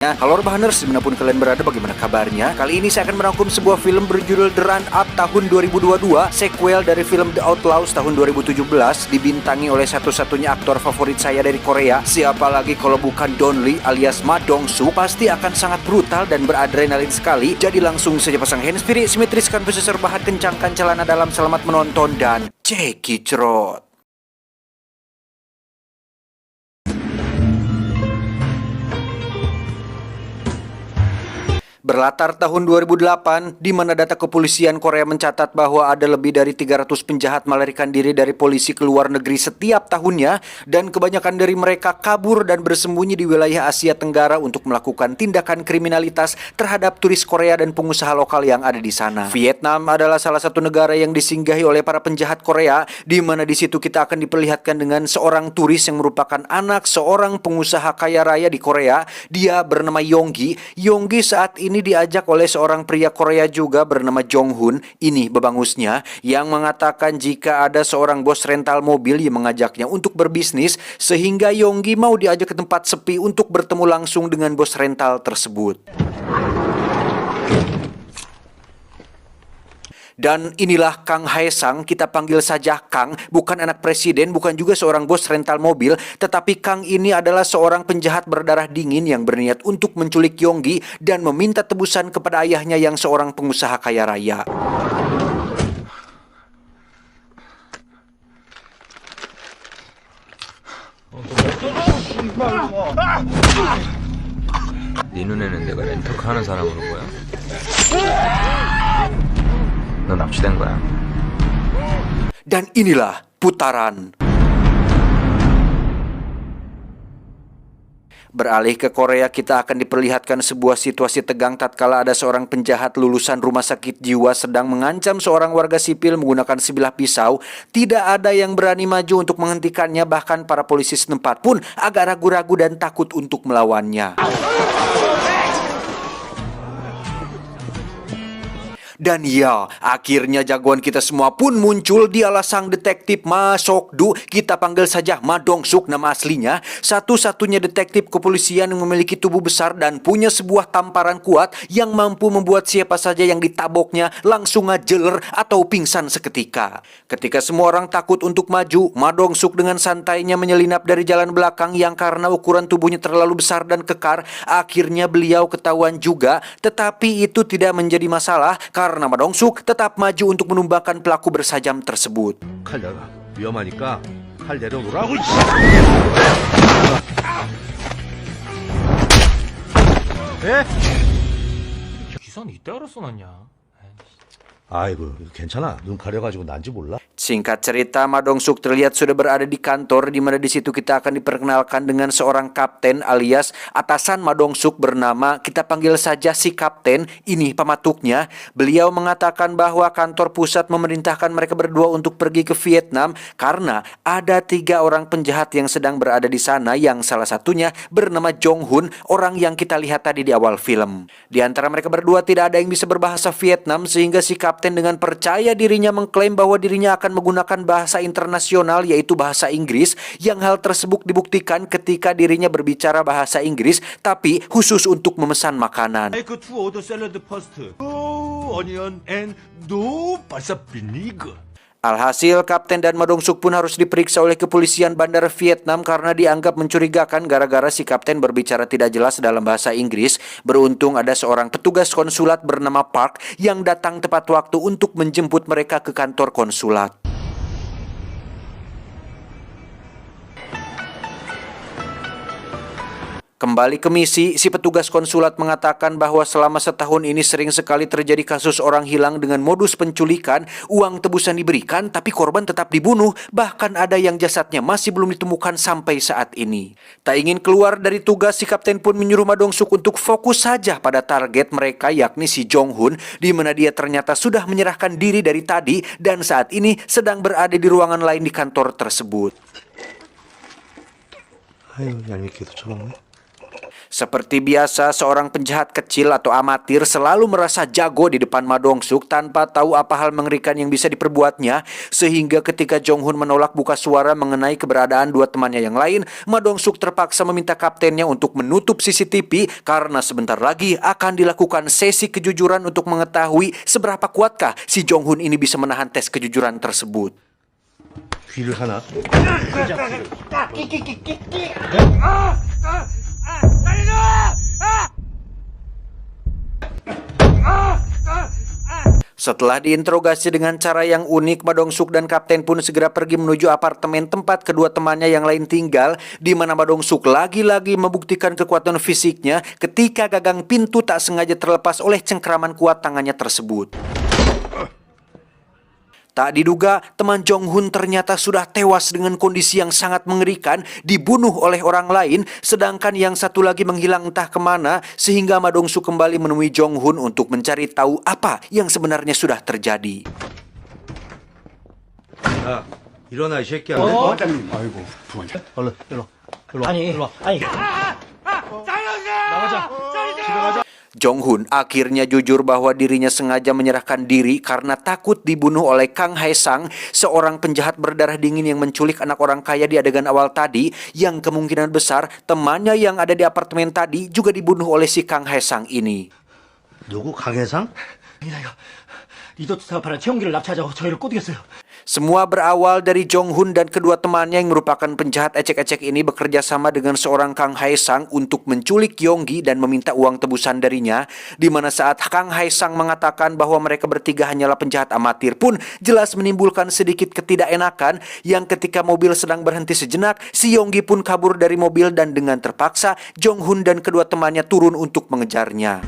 Halo Rebahaners, dimanapun kalian berada, bagaimana kabarnya? Kali ini saya akan merangkum sebuah film berjudul The Run Up tahun 2022, sequel dari film The Outlaws tahun 2017, dibintangi oleh satu-satunya aktor favorit saya dari Korea. Siapa lagi kalau bukan Don Lee alias Ma Dong-suk. Pasti akan sangat brutal dan beradrenalin sekali. Jadi langsung saja pasang handsfree, simetriskan posisi rebahan, kencangkan celana dalam, selamat menonton dan cekicrot. Berlatar tahun 2008, di mana data kepolisian Korea mencatat bahwa ada lebih dari 300 penjahat melarikan diri dari polisi ke luar negeri setiap tahunnya, dan kebanyakan dari mereka kabur dan bersembunyi di wilayah Asia Tenggara untuk melakukan tindakan kriminalitas terhadap turis Korea dan pengusaha lokal yang ada di sana. Vietnam adalah salah satu negara yang disinggahi oleh para penjahat Korea, di mana di situ kita akan diperlihatkan dengan seorang turis yang merupakan anak seorang pengusaha kaya raya di Korea. Dia bernama Yonggi. Yonggi saat ini diajak oleh seorang pria Korea juga bernama Jong-hun. Ini bebangusnya yang mengatakan jika ada seorang bos rental mobil yang mengajaknya untuk berbisnis, sehingga Yonggi mau diajak ke tempat sepi untuk bertemu langsung dengan bos rental tersebut. Dan inilah Kang Haesang, kita panggil saja Kang, bukan anak presiden, bukan juga seorang bos rental mobil, tetapi Kang ini adalah seorang penjahat berdarah dingin yang berniat untuk menculik Yonggi dan meminta tebusan kepada ayahnya yang seorang pengusaha kaya raya. 네 눈에는 내가 렌터카 하는 사람으로 보여? 너 납치된 거야? Dan inilah putaran. Beralih ke Korea, kita akan diperlihatkan sebuah situasi tegang tatkala ada seorang penjahat lulusan rumah sakit jiwa sedang mengancam seorang warga sipil menggunakan sebilah pisau. Tidak ada yang berani maju untuk menghentikannya, bahkan para polisi setempat pun agak ragu-ragu dan takut untuk melawannya. Dan ya, akhirnya jagoan kita semua pun muncul. Dialah sang detektif Ma Sok-du. Kita panggil saja Ma Dong-suk nama aslinya. Satu-satunya detektif kepolisian yang memiliki tubuh besar dan punya sebuah tamparan kuat yang mampu membuat siapa saja yang ditaboknya langsung ngajeler atau pingsan seketika. Ketika semua orang takut untuk maju, Ma Dong-suk dengan santainya menyelinap dari jalan belakang yang karena ukuran tubuhnya terlalu besar dan kekar, akhirnya beliau ketahuan juga. Tetapi itu tidak menjadi masalah karena Ma Dong-suk tetap maju untuk menumbangkan pelaku bersajam tersebut. 칼 내가 위험하니까 칼 내려놓으라고. 예? 기사는 이따가로 써놨냐? 아이고 괜찮아. 눈 가려가지고 난지 몰라. Singkat cerita, Ma Dong-suk terlihat sudah berada di kantor, di mana di situ kita akan diperkenalkan dengan seorang kapten alias atasan Ma Dong-suk bernama, kita panggil saja si kapten. Ini pematuknya. Beliau mengatakan bahwa kantor pusat memerintahkan mereka berdua untuk pergi ke Vietnam karena ada 3 orang penjahat yang sedang berada di sana, yang salah satunya bernama Jong-hun, orang yang kita lihat tadi di awal film. Di antara mereka berdua tidak ada yang bisa berbahasa Vietnam, sehingga si kapten dengan percaya dirinya mengklaim bahwa dirinya akan menggunakan bahasa internasional, yaitu bahasa Inggris, yang hal tersebut dibuktikan ketika dirinya berbicara bahasa Inggris tapi khusus untuk memesan makanan. Make 2 order salad first. No onion and no balsa vinegar. Alhasil, Kapten dan Ma Dong-suk pun harus diperiksa oleh kepolisian bandara Vietnam karena dianggap mencurigakan gara-gara si Kapten berbicara tidak jelas dalam bahasa Inggris. Beruntung ada seorang petugas konsulat bernama Park yang datang tepat waktu untuk menjemput mereka ke kantor konsulat. Kembali ke misi, si petugas konsulat mengatakan bahwa selama setahun ini sering sekali terjadi kasus orang hilang dengan modus penculikan, uang tebusan diberikan tapi korban tetap dibunuh, bahkan ada yang jasadnya masih belum ditemukan sampai saat ini. Tak ingin keluar dari tugas, si kapten pun menyuruh Ma Dong-suk untuk fokus saja pada target mereka, yakni si Jong-hun, di mana dia ternyata sudah menyerahkan diri dari tadi dan saat ini sedang berada di ruangan lain di kantor tersebut. 아유 얄밉게도 처먹네. Seperti biasa, seorang penjahat kecil atau amatir selalu merasa jago di depan Ma Dong-suk tanpa tahu apa hal mengerikan yang bisa diperbuatnya, sehingga ketika Jong-hun menolak buka suara mengenai keberadaan dua temannya yang lain, Ma Dong-suk terpaksa meminta kaptennya untuk menutup CCTV karena sebentar lagi akan dilakukan sesi kejujuran untuk mengetahui seberapa kuatkah si Jong-hun ini bisa menahan tes kejujuran tersebut. 귀를 하나? Setelah diinterogasi dengan cara yang unik, Ma Dong-suk dan kapten pun segera pergi menuju apartemen tempat kedua temannya yang lain tinggal, di mana Ma Dong-suk lagi-lagi membuktikan kekuatan fisiknya ketika gagang pintu tak sengaja terlepas oleh cengkraman kuat tangannya tersebut. Tak diduga, teman Jong-hun ternyata sudah tewas dengan kondisi yang sangat mengerikan, dibunuh oleh orang lain, sedangkan yang satu lagi menghilang entah kemana, sehingga Ma Dong-suk kembali menemui Jong-hun untuk mencari tahu apa yang sebenarnya sudah terjadi. 야, 일어나 이 새끼야. 아이고 부원장. 얼른 일로. 아니, Jong-hun akhirnya jujur bahwa dirinya sengaja menyerahkan diri karena takut dibunuh oleh Kang Hae-sang, seorang penjahat berdarah dingin yang menculik anak orang kaya di adegan awal tadi, yang kemungkinan besar temannya yang ada di apartemen tadi juga dibunuh oleh si Kang Hae-sang ini. 누구 강혜상? 리조트 사업하는 최용기를 납치하자고 저희를 꼬드겼어요. Semua berawal dari Jong-hun dan kedua temannya yang merupakan penjahat ecek-ecek ini bekerja sama dengan seorang Kang Hae-sang untuk menculik Yonggi dan meminta uang tebusan darinya, di mana saat Kang Hae-sang mengatakan bahwa mereka bertiga hanyalah penjahat amatir pun jelas menimbulkan sedikit ketidakenakan, yang ketika mobil sedang berhenti sejenak, si Yonggi pun kabur dari mobil dan dengan terpaksa Jong-hun dan kedua temannya turun untuk mengejarnya.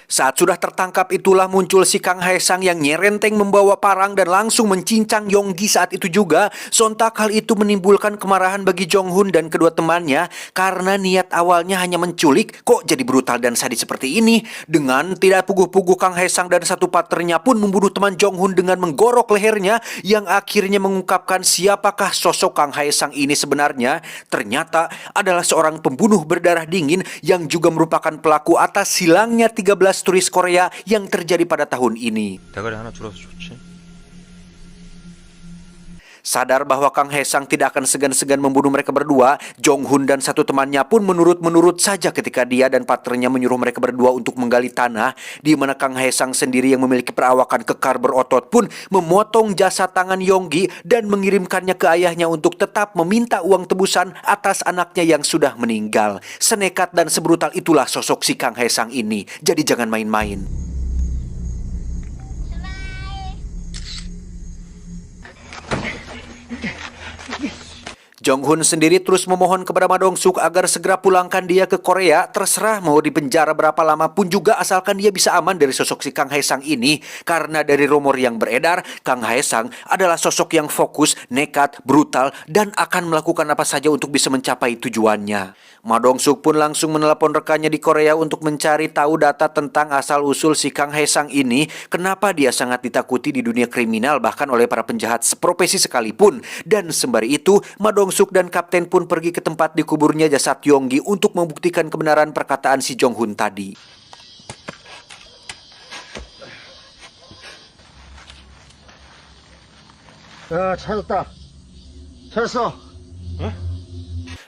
Saat sudah tertangkap itulah muncul si Kang Hae-sang yang nyerenteng membawa parang dan langsung mencincang Yonggi saat itu juga. Sontak hal itu menimbulkan kemarahan bagi Jong-hun dan kedua temannya karena niat awalnya hanya menculik, kok jadi brutal dan sadis seperti ini. Dengan tidak puguh-puguh, Kang Hae-sang dan satu partnernya pun membunuh teman Jong-hun dengan menggorok lehernya, yang akhirnya mengungkapkan siapakah sosok Kang Hae-sang ini sebenarnya. Ternyata adalah seorang pembunuh berdarah dingin yang juga merupakan pelaku atas hilangnya 13 turis Korea yang terjadi pada tahun ini. 대가리 하나 줄어서 좋지. Sadar bahwa Kang Hae-sang tidak akan segan-segan membunuh mereka berdua, Jong-hun dan satu temannya pun menurut saja ketika dia dan partnernya menyuruh mereka berdua untuk menggali tanah, di mana Kang Hae-sang sendiri yang memiliki perawakan kekar berotot pun memotong jasad tangan Yonggi dan mengirimkannya ke ayahnya untuk tetap meminta uang tebusan atas anaknya yang sudah meninggal. Senekat dan sebrutal itulah sosok si Kang Hae-sang ini, jadi jangan main-main. Jong-hun sendiri terus memohon kepada Ma Dong-suk agar segera pulangkan dia ke Korea. Terserah mau di penjara berapa lama pun juga, asalkan dia bisa aman dari sosok si Kang Hae-sang ini. Karena dari rumor yang beredar, Kang Hae-sang adalah sosok yang fokus, nekat, brutal, dan akan melakukan apa saja untuk bisa mencapai tujuannya. Ma Dong-suk pun langsung menelepon rekannya di Korea untuk mencari tahu data tentang asal-usul si Kang Hae-sang ini, kenapa dia sangat ditakuti di dunia kriminal bahkan oleh para penjahat seprofesi sekalipun. Dan sembari itu, Ma Dong-suk dan kapten pun pergi ke tempat dikuburnya jasad Yonggi untuk membuktikan kebenaran perkataan si Jong-hun tadi. 야, 찾았다. 찾았어.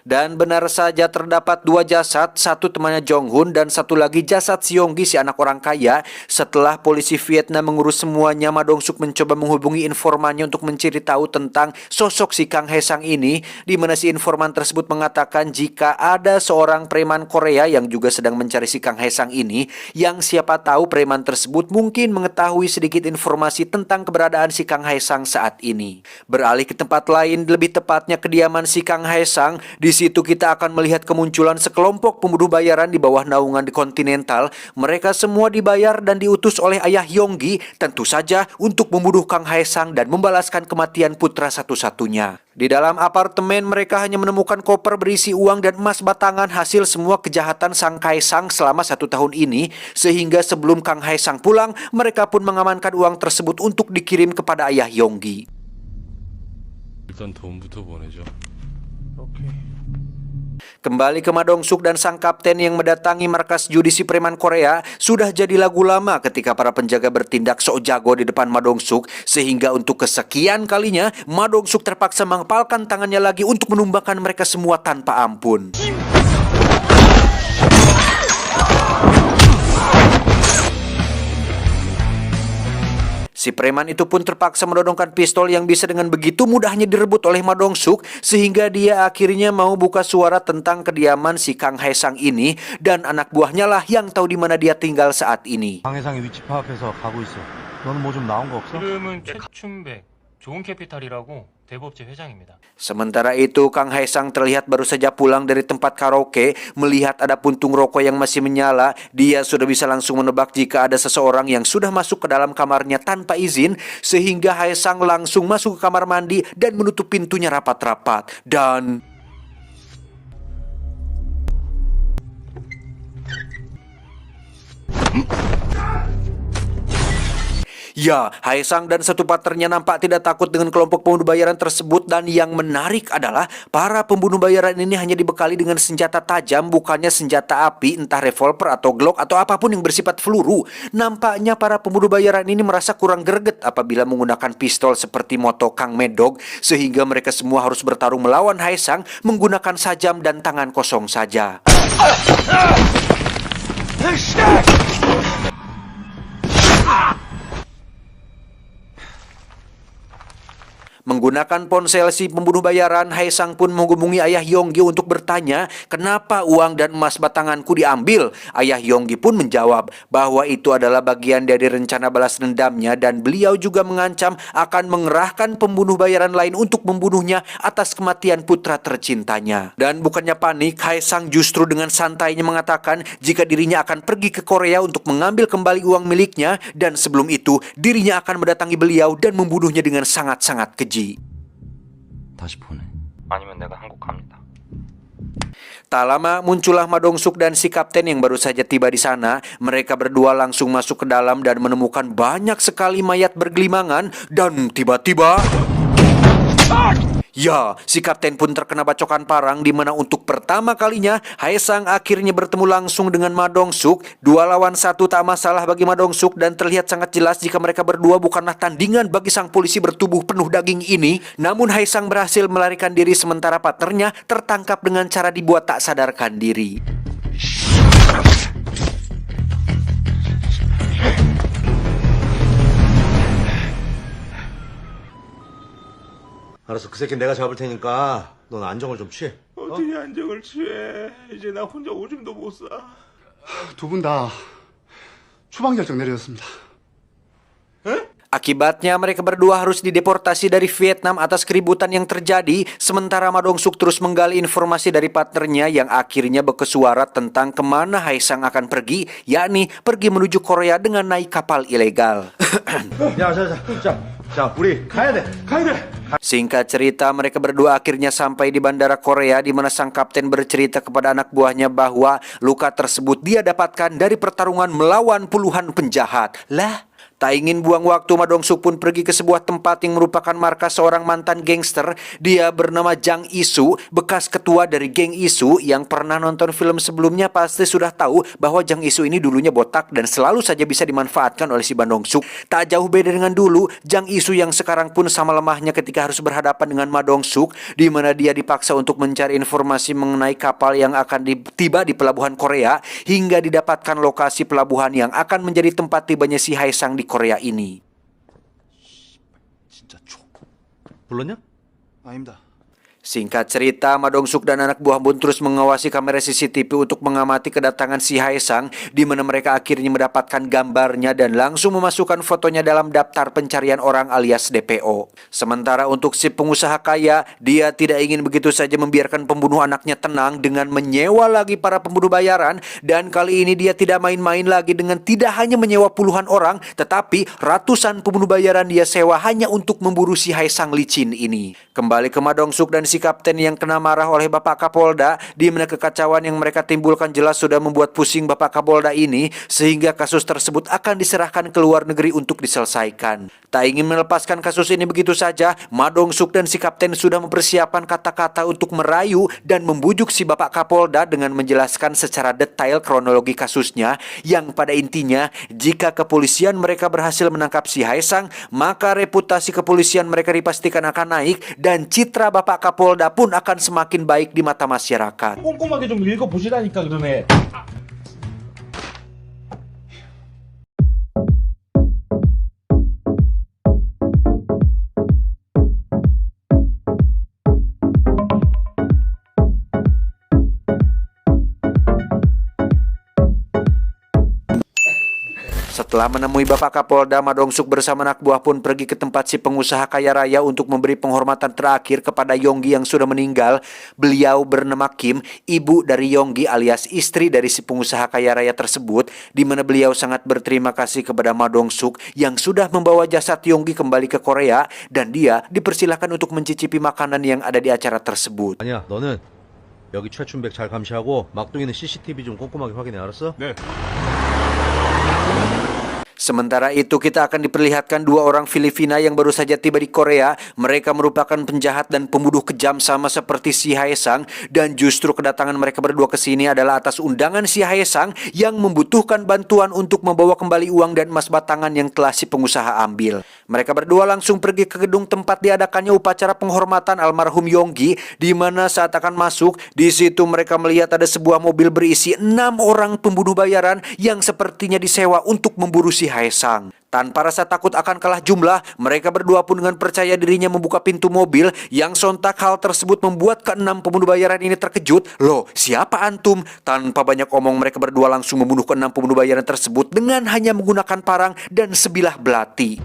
Dan benar saja terdapat dua jasad, satu temannya Jong-hun dan satu lagi jasad si Yonggi, si anak orang kaya. Setelah polisi Vietnam mengurus semuanya, Ma Dong-suk mencoba menghubungi informannya untuk mencari tahu tentang sosok si Kang Hae-sang ini, di mana si informan tersebut mengatakan jika ada seorang preman Korea yang juga sedang mencari si Kang Hae-sang ini, yang siapa tahu preman tersebut mungkin mengetahui sedikit informasi tentang keberadaan si Kang Hae-sang saat ini. Beralih ke tempat lain, lebih tepatnya kediaman si Kang Hae-sang. Di situ kita akan melihat kemunculan sekelompok pembunuh bayaran di bawah naungan di Continental. Mereka semua dibayar dan diutus oleh ayah Yonggi, tentu saja untuk membunuh Kang Hae-sang dan membalaskan kematian putra satu-satunya. Di dalam apartemen mereka hanya menemukan koper berisi uang dan emas batangan hasil semua kejahatan Sang Hae-sang selama 1 tahun ini, sehingga sebelum Kang Hae-sang pulang, mereka pun mengamankan uang tersebut untuk dikirim kepada ayah Yonggi. 일단 돈부터 보내죠. Kembali ke Madongsuk dan sang kapten yang mendatangi markas judisi preman Korea sudah jadi lagu lama ketika para penjaga bertindak sok jago di depan Madongsuk, sehingga untuk kesekian kalinya Madongsuk terpaksa mengepalkan tangannya lagi untuk menumbangkan mereka semua tanpa ampun. Si preman itu pun terpaksa menodongkan pistol yang bisa dengan begitu mudahnya direbut oleh Madongsuk, sehingga dia akhirnya mau buka suara tentang kediaman si Kang Haesang ini, dan anak buahnya lah yang tahu di mana dia tinggal saat ini. 강해상의 위치 파악해서 가고 있어. 너는 뭐 좀 나온 거 없어? 이름은 최춘백, 좋은캐피탈이라고 대법제 회장입니다. Sementara itu, Kang Haesang terlihat baru saja pulang dari tempat karaoke. Melihat ada puntung rokok yang masih menyala, dia sudah bisa langsung menebak jika ada seseorang yang sudah masuk ke dalam kamarnya tanpa izin, sehingga Haesang langsung masuk ke kamar mandi dan menutup pintunya rapat-rapat. Dan ya, Haesang dan satu partnernya nampak tidak takut dengan kelompok pembunuh bayaran tersebut, dan yang menarik adalah para pembunuh bayaran ini hanya dibekali dengan senjata tajam, bukannya senjata api, entah revolver atau glock atau apapun yang bersifat peluru. Nampaknya para pembunuh bayaran ini merasa kurang greget apabila menggunakan pistol seperti moto Kang Medog, sehingga mereka semua harus bertarung melawan Haesang menggunakan sajam dan tangan kosong saja. Menggunakan ponsel si pembunuh bayaran, Haesang pun menghubungi ayah Yonggi untuk bertanya kenapa uang dan emas batanganku diambil. Ayah Yonggi pun menjawab bahwa itu adalah bagian dari rencana balas dendamnya, dan beliau juga mengancam akan mengerahkan pembunuh bayaran lain untuk membunuhnya atas kematian putra tercintanya. Dan bukannya panik, Haesang justru dengan santainya mengatakan jika dirinya akan pergi ke Korea untuk mengambil kembali uang miliknya, dan sebelum itu dirinya akan mendatangi beliau dan membunuhnya dengan sangat-sangat keji. 다시 보내. 아니면 내가 한국 갑니다. Tak lama muncullah Madongsuk dan si kapten yang baru saja tiba di sana. Mereka berdua langsung masuk ke dalam dan menemukan banyak sekali mayat bergelimangan, dan tiba-tiba ya, si kapten pun terkena bacokan parang, di mana untuk pertama kalinya Haesang akhirnya bertemu langsung dengan Madongsuk. 2-1 tak masalah bagi Madongsuk, dan terlihat sangat jelas jika mereka berdua bukanlah tandingan bagi sang polisi bertubuh penuh daging ini. Namun Haesang berhasil melarikan diri, sementara partnernya tertangkap dengan cara dibuat tak sadarkan diri. 알았어, 그 새끼 내가 잡을 테니까 넌 안정을 좀 취해. 어떻게 안정을 취해? 이제 나 혼자 오줌도 못 싸. 두 분 다 추방 결정 내려졌습니다. Akibatnya mereka berdua harus dideportasi dari Vietnam atas keributan yang terjadi, sementara Madongsuk terus menggali informasi dari partnernya yang akhirnya berkesuara tentang kemana Haesang akan pergi, yakni pergi menuju Korea dengan naik kapal ilegal. 자, 우리 가야 돼. Singkat cerita, mereka berdua akhirnya sampai di bandara Korea, di mana sang kapten bercerita kepada anak buahnya bahwa luka tersebut dia dapatkan dari pertarungan melawan puluhan penjahat. Lah, tak ingin buang waktu, Madongsuk pun pergi ke sebuah tempat yang merupakan markas seorang mantan gangster. Dia bernama Jang Isu, bekas ketua dari geng Isu. Yang pernah nonton film sebelumnya pasti sudah tahu bahwa Jang Isu ini dulunya botak dan selalu saja bisa dimanfaatkan oleh si Madongsuk. Tak jauh beda dengan dulu, Jang Isu yang sekarang pun sama lemahnya ketika harus berhadapan dengan Madongsuk, di mana dia dipaksa untuk mencari informasi mengenai kapal yang akan tiba di pelabuhan Korea, hingga didapatkan lokasi pelabuhan yang akan menjadi tempat tibanya si Haesang di Korea ini. 진짜 촉. 불렀냐? 아닙니다. Singkat cerita, Madongsuk dan anak buah pun terus mengawasi kamera CCTV untuk mengamati kedatangan si Haesang, di mana mereka akhirnya mendapatkan gambarnya dan langsung memasukkan fotonya dalam daftar pencarian orang alias DPO. Sementara untuk si pengusaha kaya, dia tidak ingin begitu saja membiarkan pembunuh anaknya tenang dengan menyewa lagi para pembunuh bayaran, dan kali ini dia tidak main-main lagi dengan tidak hanya menyewa puluhan orang, tetapi ratusan pembunuh bayaran dia sewa hanya untuk memburu si Haesang licin ini. Kembali ke Madongsuk dan si kapten yang kena marah oleh Bapak Kapolda, di mana kekacauan yang mereka timbulkan jelas sudah membuat pusing Bapak Kapolda ini, sehingga kasus tersebut akan diserahkan ke luar negeri untuk diselesaikan. Tak ingin melepaskan kasus ini begitu saja, Ma Dong-suk dan si kapten sudah mempersiapkan kata-kata untuk merayu dan membujuk si Bapak Kapolda dengan menjelaskan secara detail kronologi kasusnya, yang pada intinya, jika kepolisian mereka berhasil menangkap si Haesang, maka reputasi kepolisian mereka dipastikan akan naik dan citra Bapak Kapolda pun akan semakin baik di mata masyarakat. 꼼꼼하게 좀 읽어보시라니까 그러네. Setelah menemui Bapak Kapolda, Ma Dong-suk bersama anak buah pun pergi ke tempat si pengusaha kaya raya untuk memberi penghormatan terakhir kepada Yonggi yang sudah meninggal. Beliau bernama Kim, ibu dari Yonggi alias istri dari si pengusaha kaya raya tersebut, di mana beliau sangat berterima kasih kepada Ma Dong-suk yang sudah membawa jasad Yonggi kembali ke Korea, dan dia dipersilahkan untuk mencicipi makanan yang ada di acara tersebut. 아니야, 너는 여기 최춘백 잘 감시하고 막둥이는 CCTV 좀 꼼꼼하게 확인해, 알았어? 네. Sementara itu kita akan diperlihatkan dua orang Filipina yang baru saja tiba di Korea. Mereka merupakan penjahat dan pembunuh kejam sama seperti si Haesang, dan justru kedatangan mereka berdua ke sini adalah atas undangan si Haesang yang membutuhkan bantuan untuk membawa kembali uang dan emas batangan yang telah si pengusaha ambil. Mereka berdua langsung pergi ke gedung tempat diadakannya upacara penghormatan almarhum Yonggi, di mana saat akan masuk, di situ mereka melihat ada sebuah mobil berisi 6 orang pembunuh bayaran yang sepertinya disewa untuk memburu si Haesang. Tanpa rasa takut akan kalah jumlah, mereka berdua pun dengan percaya dirinya membuka pintu mobil, yang sontak hal tersebut membuat ke-6 pembunuh bayaran ini terkejut. Loh, siapa antum? Tanpa banyak omong, mereka berdua langsung membunuh ke-6 pembunuh bayaran tersebut dengan hanya menggunakan parang dan sebilah belati.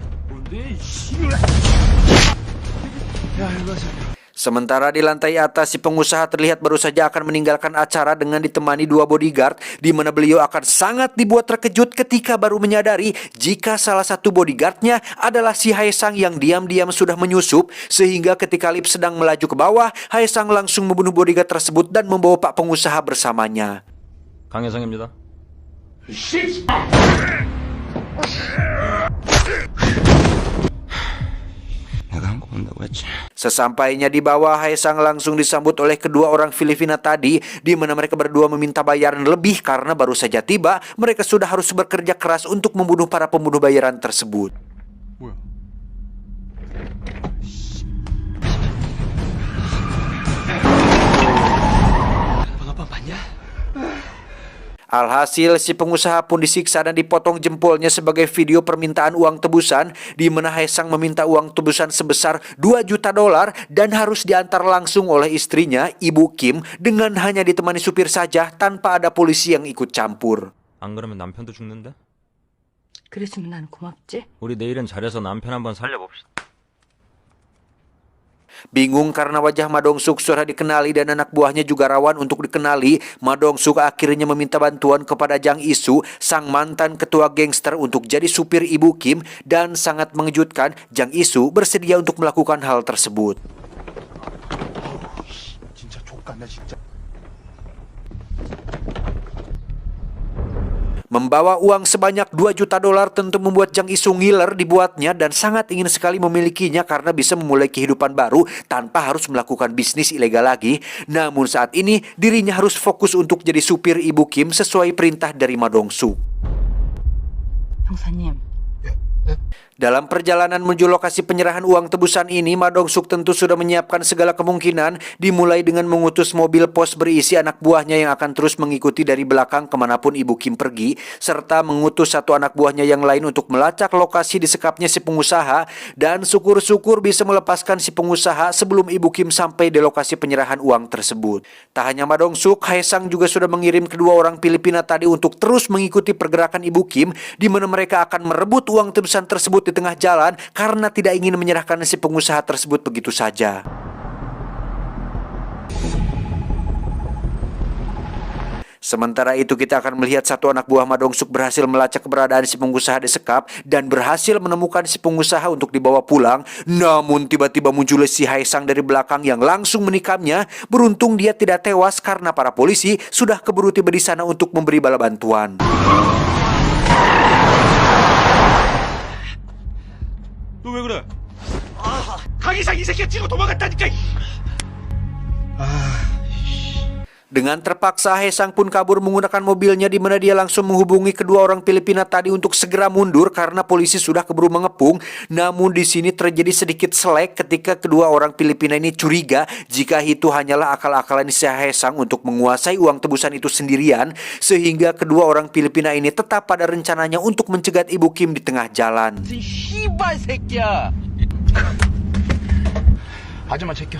Sementara di lantai atas, si pengusaha terlihat baru saja akan meninggalkan acara dengan ditemani 2 bodyguard, di mana beliau akan sangat dibuat terkejut ketika baru menyadari jika salah satu bodyguardnya adalah si Haesang yang diam-diam sudah menyusup, sehingga ketika lift sedang melaju ke bawah, Haesang langsung membunuh bodyguard tersebut dan membawa Pak pengusaha bersamanya. 강혜성입니다. 내가 한국 온다고 했지. Sesampainya di bawah, Haesang langsung disambut oleh kedua orang Filipina tadi, di mana mereka berdua meminta bayaran lebih karena baru saja tiba. Mereka sudah harus bekerja keras untuk membunuh para pembunuh bayaran tersebut. Alhasil, si pengusaha pun disiksa dan dipotong jempolnya sebagai video permintaan uang tebusan, di mana Haesang meminta uang tebusan sebesar $2 juta dan harus diantar langsung oleh istrinya, Ibu Kim, dengan hanya ditemani supir saja tanpa ada polisi yang ikut campur. 안 그러면 남편도 죽는데? 그랬으면 나는 고맙지. 우리 내일은 잘해서 남편 한번 살려봅시다. Bingung karena wajah Ma Dong-suk sudah dikenali dan anak buahnya juga rawan untuk dikenali, Ma Dong-suk akhirnya meminta bantuan kepada Jang Isu, sang mantan ketua gangster, untuk jadi supir Ibu Kim, dan sangat mengejutkan, Jang Isu bersedia untuk melakukan hal tersebut. 진짜 족같네 진짜. Membawa uang sebanyak $2 juta tentu membuat Jang Isu ngiler dibuatnya dan sangat ingin sekali memilikinya karena bisa memulai kehidupan baru tanpa harus melakukan bisnis ilegal lagi. Namun saat ini dirinya harus fokus untuk jadi supir Ibu Kim sesuai perintah dari Ma Dong-suk. 형사님, Dalam perjalanan menuju lokasi penyerahan uang tebusan ini, Ma Dong-suk tentu sudah menyiapkan segala kemungkinan, dimulai dengan mengutus mobil pos berisi anak buahnya yang akan terus mengikuti dari belakang kemanapun Ibu Kim pergi, serta mengutus satu anak buahnya yang lain untuk melacak lokasi disekapnya si pengusaha, dan syukur-syukur bisa melepaskan si pengusaha sebelum Ibu Kim sampai di lokasi penyerahan uang tersebut. Tak hanya Ma Dong-suk, Haesang juga sudah mengirim kedua orang Filipina tadi untuk terus mengikuti pergerakan Ibu Kim, di mana mereka akan merebut uang tebusan tersebut di tengah jalan karena tidak ingin menyerahkan si pengusaha tersebut begitu saja. Sementara itu kita akan melihat satu anak buah Ma Dong-suk berhasil melacak keberadaan si pengusaha disekap dan berhasil menemukan si pengusaha untuk dibawa pulang. Namun tiba-tiba muncul si Hae-sang dari belakang yang langsung menikamnya. Beruntung dia tidak tewas karena para polisi sudah keburu tiba di sana untuk memberi bala bantuan. 너 왜 그래? 강희상 이 새끼가 찌고 도망갔다니까. Dengan terpaksa Hae-sang pun kabur menggunakan mobilnya, di mana dia langsung menghubungi kedua orang Filipina tadi untuk segera mundur karena polisi sudah keburu mengepung. Namun di sini terjadi sedikit selek ketika kedua orang Filipina ini curiga jika itu hanyalah akal-akalan si Hae-sang untuk menguasai uang tebusan itu sendirian, sehingga kedua orang Filipina ini tetap pada rencananya untuk mencegat Ibu Kim di tengah jalan. 아줌마 제껴.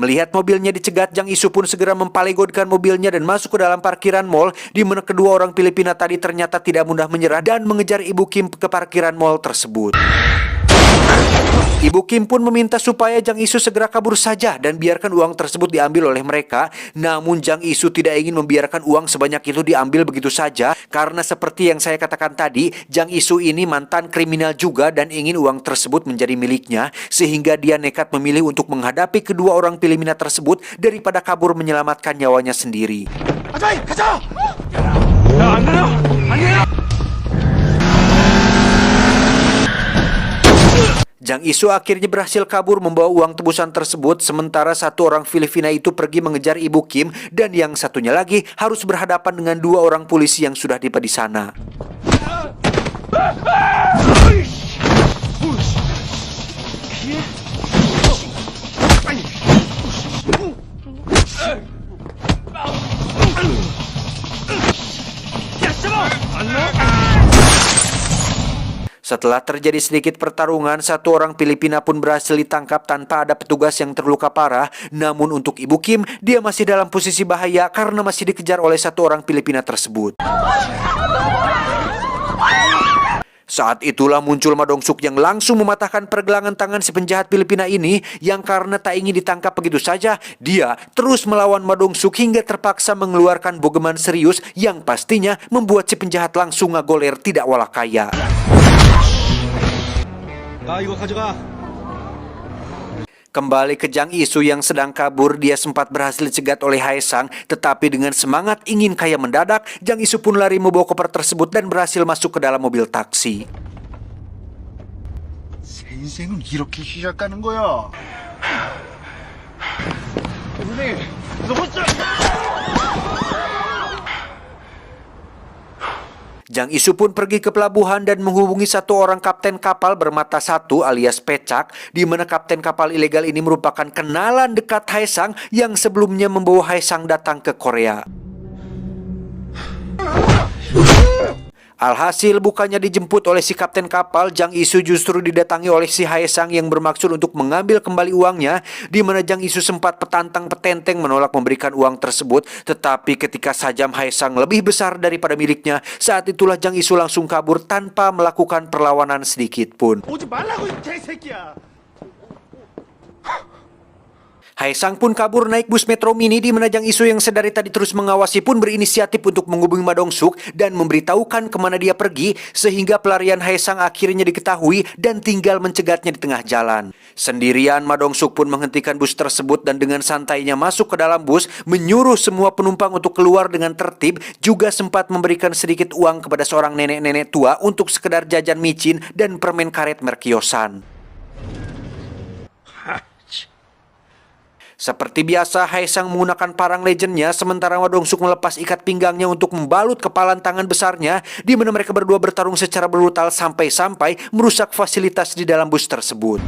Melihat mobilnya dicegat, Jang Isu pun segera mempalegodkan mobilnya dan masuk ke dalam parkiran mall, di mana kedua orang Filipina tadi ternyata tidak mudah menyerah dan mengejar Ibu Kim ke parkiran mall tersebut. Ibu Kim pun meminta supaya Jang Isu segera kabur saja dan biarkan uang tersebut diambil oleh mereka. Namun Jang Isu tidak ingin membiarkan uang sebanyak itu diambil begitu saja, karena seperti yang saya katakan tadi, Jang Isu ini mantan kriminal juga dan ingin uang tersebut menjadi miliknya, sehingga dia nekat memilih untuk menghadapi kedua orang Filipina tersebut daripada kabur menyelamatkan nyawanya sendiri. Jang Isu akhirnya berhasil kabur membawa uang tebusan tersebut, sementara satu orang Filipina itu pergi mengejar Ibu Kim dan yang satunya lagi harus berhadapan dengan dua orang polisi yang sudah tiba di sana. Setelah terjadi sedikit pertarungan, satu orang Filipina pun berhasil ditangkap tanpa ada petugas yang terluka parah. Namun untuk Ibu Kim, dia masih dalam posisi bahaya karena masih dikejar oleh satu orang Filipina tersebut. Saat itulah muncul Ma Dong-suk yang langsung mematahkan pergelangan tangan si penjahat Filipina ini, yang karena tak ingin ditangkap begitu saja, dia terus melawan Ma Dong-suk hingga terpaksa mengeluarkan bogeman serius yang pastinya membuat si penjahat langsung ngagoler tidak walak kaya. 이거 가져가. Kembali ke Jang Isu yang sedang kabur, dia sempat berhasil dicegat oleh Hae-sang, tetapi dengan semangat ingin kaya mendadak, Jang Isu pun lari membawa koper tersebut dan berhasil masuk ke dalam mobil taksi. 새 인생은 이렇게 시작하는 거야. Jang Isu pun pergi ke pelabuhan dan menghubungi satu orang kapten kapal bermata satu alias Pecak, di mana kapten kapal ilegal ini merupakan kenalan dekat Hae-sang yang sebelumnya membawa Hae-sang datang ke Korea. Alhasil bukannya dijemput oleh si kapten kapal, Jang Isu justru didatangi oleh si Hae-sang yang bermaksud untuk mengambil kembali uangnya, di mana Jang Isu sempat petantang petenteng menolak memberikan uang tersebut. Tetapi ketika sajam Hae-sang lebih besar daripada miliknya, saat itulah Jang Isu langsung kabur tanpa melakukan perlawanan sedikit pun. 오지 말라고 이 개새끼야. Hae-sang pun kabur naik bus Metro Mini, di mana Jang Isu yang sedari tadi terus mengawasi pun berinisiatif untuk menghubungi Ma Dong-suk dan memberitahukan kemana dia pergi, sehingga pelarian Hae-sang akhirnya diketahui dan tinggal mencegatnya di tengah jalan. Sendirian Ma Dong-suk pun menghentikan bus tersebut dan dengan santainya masuk ke dalam bus, menyuruh semua penumpang untuk keluar dengan tertib, juga sempat memberikan sedikit uang kepada seorang nenek-nenek tua untuk sekedar jajan micin dan permen karet merek Yosan. Seperti biasa, Hae-sang menggunakan parang legendnya, sementara Ma Dong-suk melepas ikat pinggangnya untuk membalut kepalan tangan besarnya, di mana mereka berdua bertarung secara brutal sampai-sampai merusak fasilitas di dalam bus tersebut.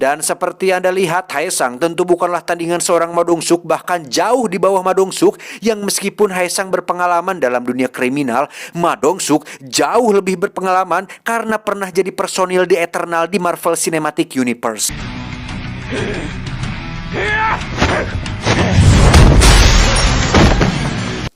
Dan seperti Anda lihat, Hae-sang tentu bukanlah tandingan seorang Ma Dong-suk, bahkan jauh di bawah Ma Dong-suk, yang meskipun Hae-sang berpengalaman dalam dunia kriminal, Ma Dong-suk jauh lebih berpengalaman karena pernah jadi personil di Eternal di Marvel Cinematic Universe.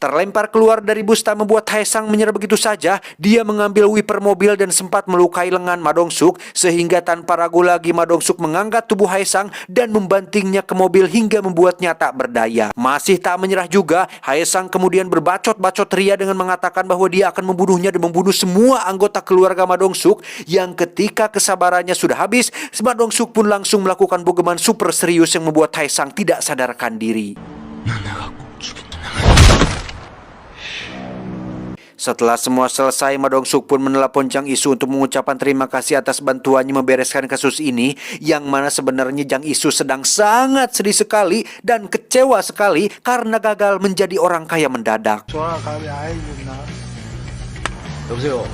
Terlempar keluar dari bus tak membuat Haesang menyerah begitu saja. Dia mengambil wiper mobil dan sempat melukai lengan Ma Dong-suk, sehingga tanpa ragu lagi Ma Dong-suk mengangkat tubuh Haesang dan membantingnya ke mobil hingga membuatnya tak berdaya. Masih tak menyerah juga, Haesang kemudian berbacot-bacot ria dengan mengatakan bahwa dia akan membunuhnya dan membunuh semua anggota keluarga Ma Dong-suk, yang ketika kesabarannya sudah habis, Ma Dong-suk pun langsung melakukan bogeman super serius yang membuat Haesang tidak sadarkan diri. Setelah semua selesai, Ma Dong-suk pun menelepon Jang Isu untuk mengucapkan terima kasih atas bantuannya membereskan kasus ini, yang mana sebenarnya Jang Isu sedang sangat sedih sekali dan kecewa sekali karena gagal menjadi orang kaya mendadak. 여보세요.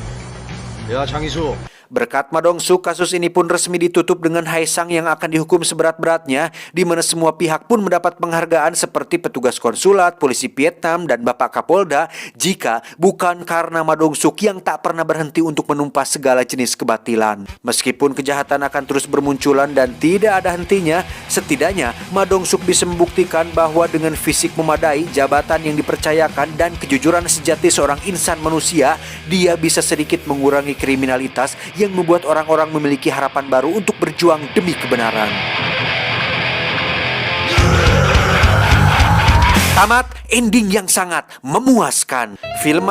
야, 장이수. Berkat Ma Dong-suk, kasus ini pun resmi ditutup dengan Haesang yang akan dihukum seberat-beratnya, di mana semua pihak pun mendapat penghargaan seperti petugas konsulat, polisi Vietnam, dan Bapak Kapolda, jika bukan karena Ma Dong-suk yang tak pernah berhenti untuk menumpas segala jenis kebatilan. Meskipun kejahatan akan terus bermunculan dan tidak ada hentinya, setidaknya Ma Dong-suk bisa membuktikan bahwa dengan fisik memadai, jabatan yang dipercayakan, dan kejujuran sejati seorang insan manusia, dia bisa sedikit mengurangi kriminalitas yang membuat orang-orang memiliki harapan baru untuk berjuang demi kebenaran. Tamat ending yang sangat memuaskan. Film